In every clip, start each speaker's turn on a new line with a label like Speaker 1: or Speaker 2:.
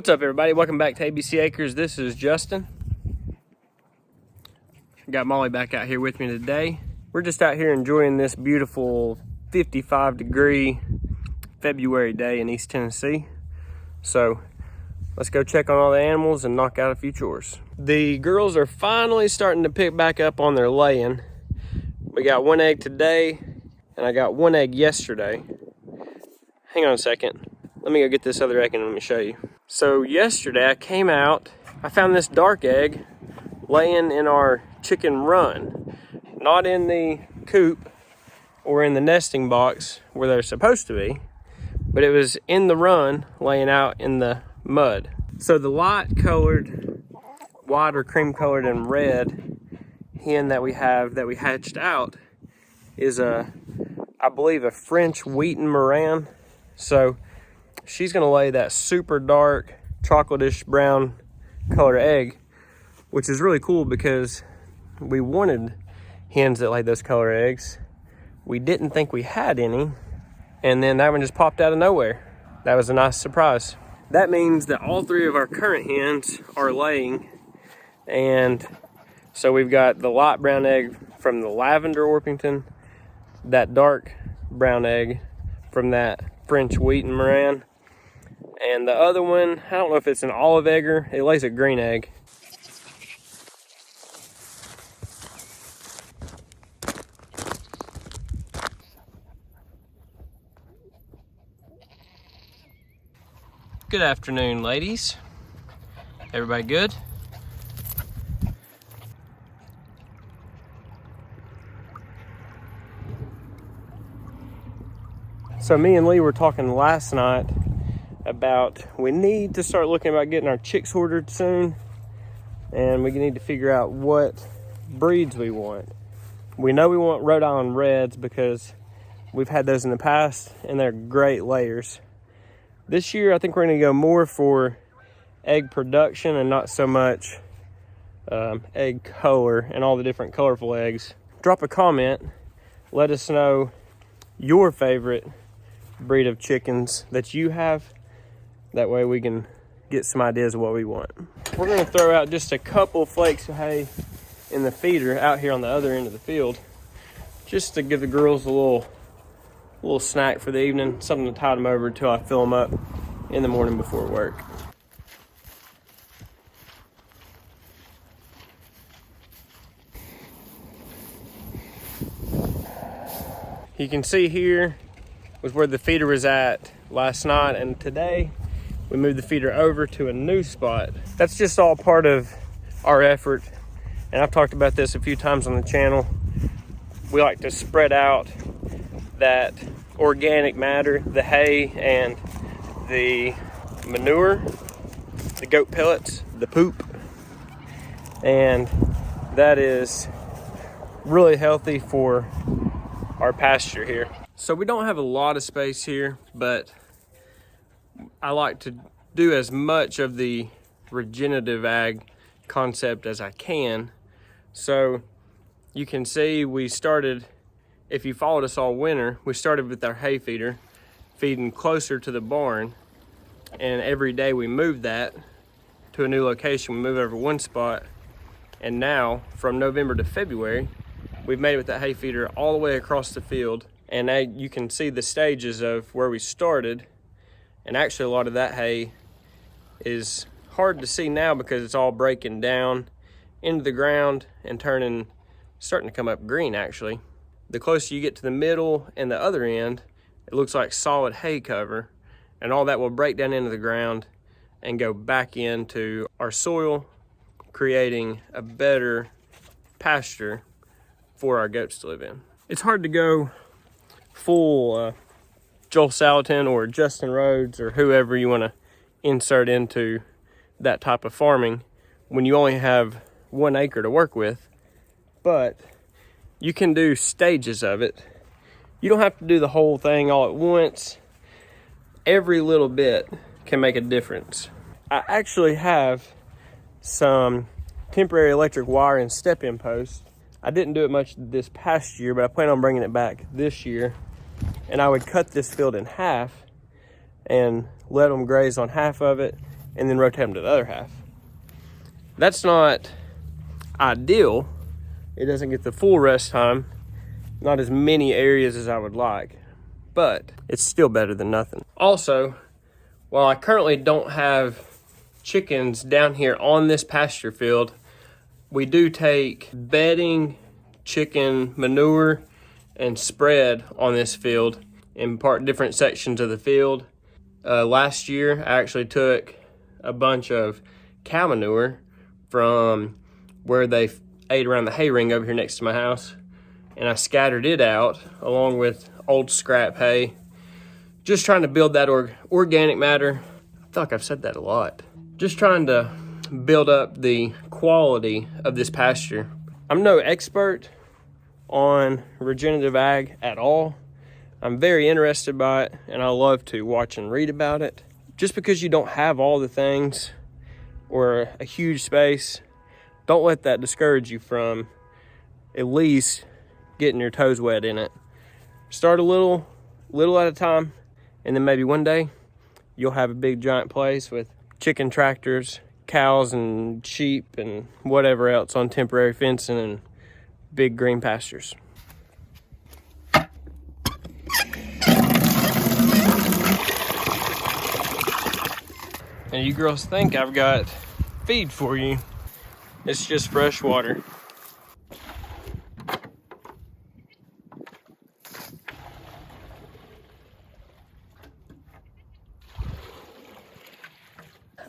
Speaker 1: What's up, everybody? Welcome back to ABC Acres. This is Justin. Got Molly back out here with me today. We're just out here enjoying this beautiful 55-degree February day in East Tennessee. So let's go check on all the animals and knock out a few chores. The girls are finally starting to pick back up on their laying. We got one egg today, and I got one egg yesterday. Hang on a second. Let me go get this other egg and let me show you. So yesterday I came out, I found this dark egg laying in our chicken run. Not in the coop or in the nesting box where they're supposed to be, but it was in the run laying out in the mud. So the light colored, white or cream colored and red hen that we have that we hatched out is I believe a French Wheaten Moran. So she's gonna lay that super dark chocolatish brown color egg, which is really cool because we wanted hens that laid those color eggs. We didn't think we had any, and then that one just popped out of nowhere. That was a nice surprise. That means that all three of our current hens are laying, and so we've got the light brown egg from the lavender Orpington, that dark brown egg from that French Wheaten Moran, and the other one, I don't know if it's an olive egger. It lays a green egg. Good afternoon, ladies. Everybody good? So me and Lee were talking last night about we need to start looking about getting our chicks ordered soon, and we need to figure out what breeds we want. We know we want Rhode Island Reds because we've had those in the past and they're great layers. This year I think we're going to go more for egg production and not so much egg color and all the different colorful eggs. Drop a comment, let us know your favorite breed of chickens that you have. That way we can get some ideas of what we want. We're gonna throw out just a couple flakes of hay in the feeder out here on the other end of the field, just to give the girls a little snack for the evening, something to tide them over until I fill them up in the morning before work. You can see here was where the feeder was at last night, and today we moved the feeder over to a new spot. That's just all part of our effort, and I've talked about this a few times on the channel. We like to spread out that organic matter, the hay and the manure, the goat pellets, the poop, and that is really healthy for our pasture here. So we don't have a lot of space here, but I like to do as much of the regenerative ag concept as I can. So you can see we started, if you followed us all winter, we started with our hay feeder, feeding closer to the barn, and every day we moved that to a new location. We moved over one spot, and now from November to February, we've made it with that hay feeder all the way across the field. And now you can see the stages of where we started. And actually a lot of that hay is hard to see now because it's all breaking down into the ground and starting to come up green actually. The closer you get to the middle and the other end, it looks like solid hay cover, and all that will break down into the ground and go back into our soil, creating a better pasture for our goats to live in. It's hard to go full Joel Salatin or Justin Rhodes or whoever you want to insert into that type of farming when you only have 1 acre to work with, but you can do stages of it. You don't have to do the whole thing all at once. Every little bit can make a difference. I actually have some temporary electric wire and step-in posts. I didn't do it much this past year, but I plan on bringing it back this year. And I would cut this field in half and let them graze on half of it and then rotate them to the other half. That's not ideal. It doesn't get the full rest time, not as many areas as I would like, but it's still better than nothing. Also, while I currently don't have chickens down here on this pasture field, we do take bedding, chicken manure, and spread on this field in different sections of the field. Last year, I actually took a bunch of cow manure from where they ate around the hay ring over here next to my house, and I scattered it out along with old scrap hay, just trying to build that organic matter. I feel like I've said that a lot. Just trying to build up the quality of this pasture. I'm no expert on regenerative ag at all. I'm very interested by it, and I love to watch and read about it. Just because you don't have all the things or a huge space, don't let that discourage you from at least getting your toes wet in it. Start a little at a time, and then maybe one day you'll have a big giant place with chicken tractors, cows and sheep and whatever else on temporary fencing and big green pastures. And you girls think I've got feed for you. It's just fresh water.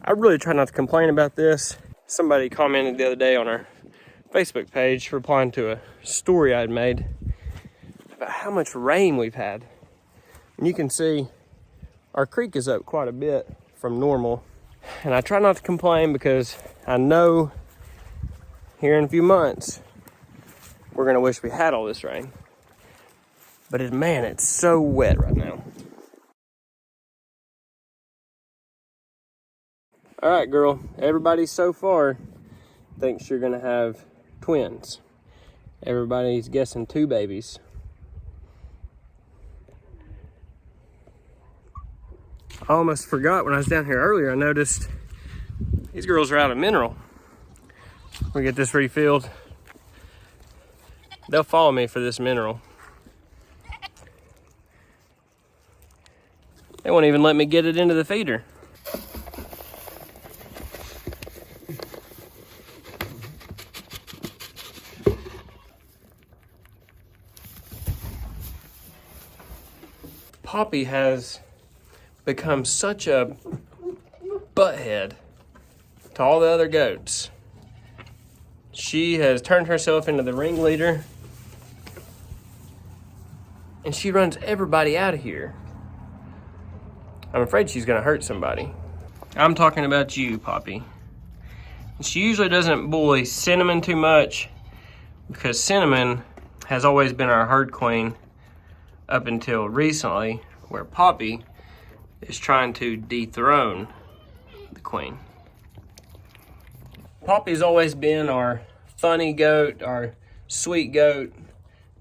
Speaker 1: I really try not to complain about this. Somebody commented the other day on our Facebook page replying to a story I'd made about how much rain we've had. And you can see our creek is up quite a bit from normal. And I try not to complain because I know here in a few months we're gonna wish we had all this rain. But man, it's so wet right now. All right, girl, everybody so far thinks you're gonna have twins. Everybody's guessing 2 babies. I almost forgot when I was down here earlier, I noticed these girls are out of mineral. We get this refilled. They'll follow me for this mineral. They won't even let me get it into the feeder. Poppy has become such a butthead to all the other goats. She has turned herself into the ringleader, and she runs everybody out of here. I'm afraid she's gonna hurt somebody. I'm talking about you, Poppy. She usually doesn't bully Cinnamon too much because Cinnamon has always been our herd queen up until recently, where Poppy is trying to dethrone the queen. Poppy's always been our funny goat, our sweet goat,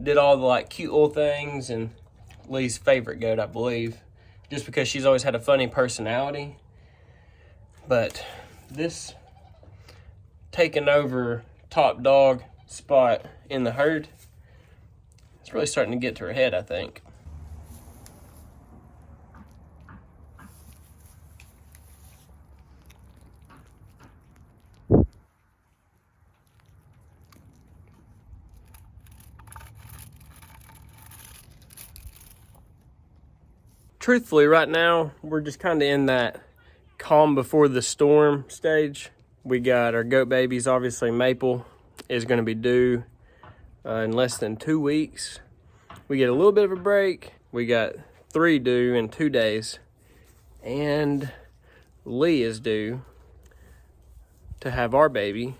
Speaker 1: did all the cute little things, and Lee's favorite goat, I believe, just because she's always had a funny personality. But this taking over top dog spot in the herd, it's really starting to get to her head, I think. Truthfully, right now, we're just kind of in that calm before the storm stage. We got our goat babies. Obviously, Maple is going to be due in less than 2 weeks. We get a little bit of a break. We got 3 due in 2 days. And Lee is due to have our baby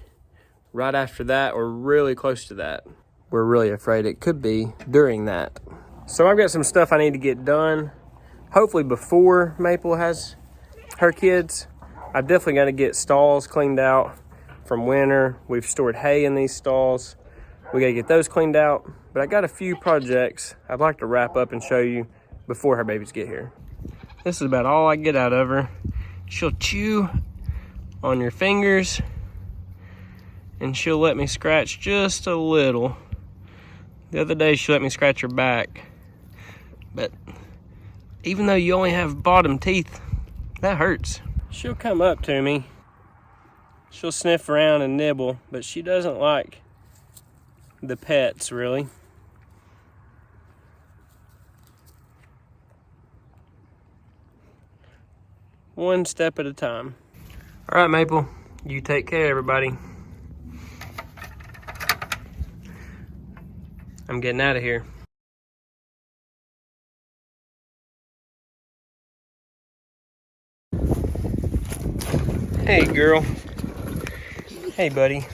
Speaker 1: right after that, or really close to that. We're really afraid it could be during that. So I've got some stuff I need to get done. Hopefully before Maple has her kids. I'm definitely going to get stalls cleaned out from winter. We've stored hay in these stalls. We got to get those cleaned out. But I got a few projects I'd like to wrap up and show you before her babies get here. This is about all I get out of her. She'll chew on your fingers, and she'll let me scratch just a little. The other day she let me scratch her back, but even though you only have bottom teeth, that hurts. She'll come up to me, she'll sniff around and nibble, but she doesn't like the pets really. One step at a time. All right, Maple, you take care, everybody. I'm getting out of here. Hey, girl. Hey, buddy.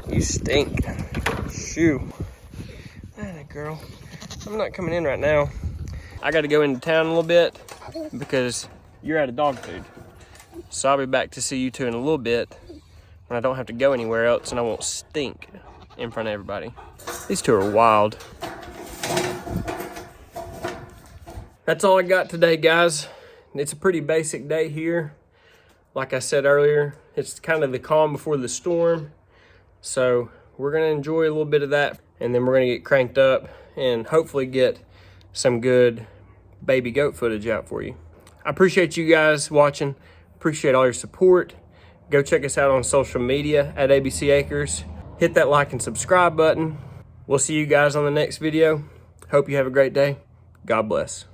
Speaker 1: You stink. Shoo. Atta girl. I'm not coming in right now. I got to go into town a little bit because you're out of dog food. So I'll be back to see you two in a little bit when I don't have to go anywhere else and I won't stink in front of everybody. These two are wild. That's all I got today, guys. It's a pretty basic day here. Like I said earlier, it's kind of the calm before the storm. So we're gonna enjoy a little bit of that, and then we're gonna get cranked up and hopefully get some good baby goat footage out for you. I appreciate you guys watching. Appreciate all your support. Go check us out on social media at ABC Acres. Hit that like and subscribe button. We'll see you guys on the next video. Hope you have a great day. God bless.